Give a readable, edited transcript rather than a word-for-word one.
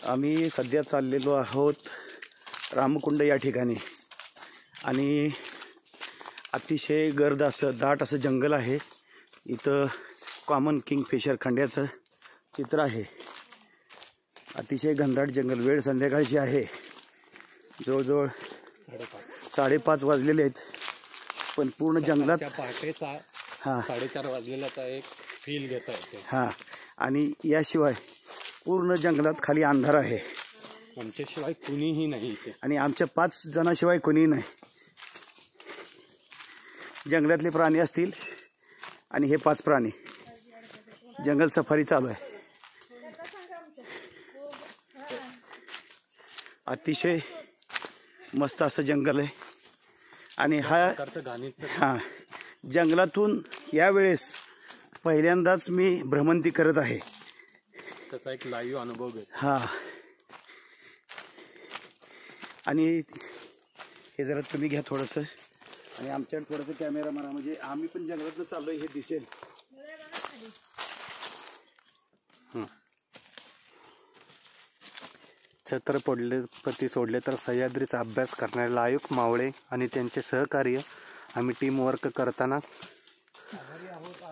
आम्ही सध्या चाललेलो आहोत रामकुंड या ठिकाणी आणि अतिशय गर्द असं दाट असं जंगल आहे। इथं कॉमन किंगफिशर खंड्याचं चित्र आहे। अतिशय घनदाट जंगल। वेळ संध्याकाळची आहे, जवळजवळ 5:30 वाजलेले आहेत, पण पूर्ण जंगलात पहाटेचा 4:30 वाजलेल्याचा एक फील घेता येते। हां, आणि याशिवाय पूर्ण जंगलात खाली अंधार आहे। आमच्याशिवाय कुणीही नाही इथे, आणि आमच्या 5 जणांशिवाय कुणीही नाही। जंगलातले प्राणी असतील आणि हे 5 प्राणी। जंगल सफारी चालू आहे। अतिशय मस्त असं जंगल आहे आणि हा जंगलातून यावेळेस पहिल्यांदाच मी भ्रमंती करत आहे। त्याचा एक लाईव्ह अनुभव घेतो। हां, आणि हे जरा तुम्ही घ्या थोडंसं, आणि आमच्याकडे थोडंसं कॅमेरा मारा, म्हणजे आम्ही पण जंगलातनं चाललोय हे दिसेल। छत्रपती सोडले तर सह्याद्रीचा अभ्यास करणारे लायुक मावळे आणि त्यांचे सहकार्य आम्ही टीम वर्क करताना आभारी आहोत।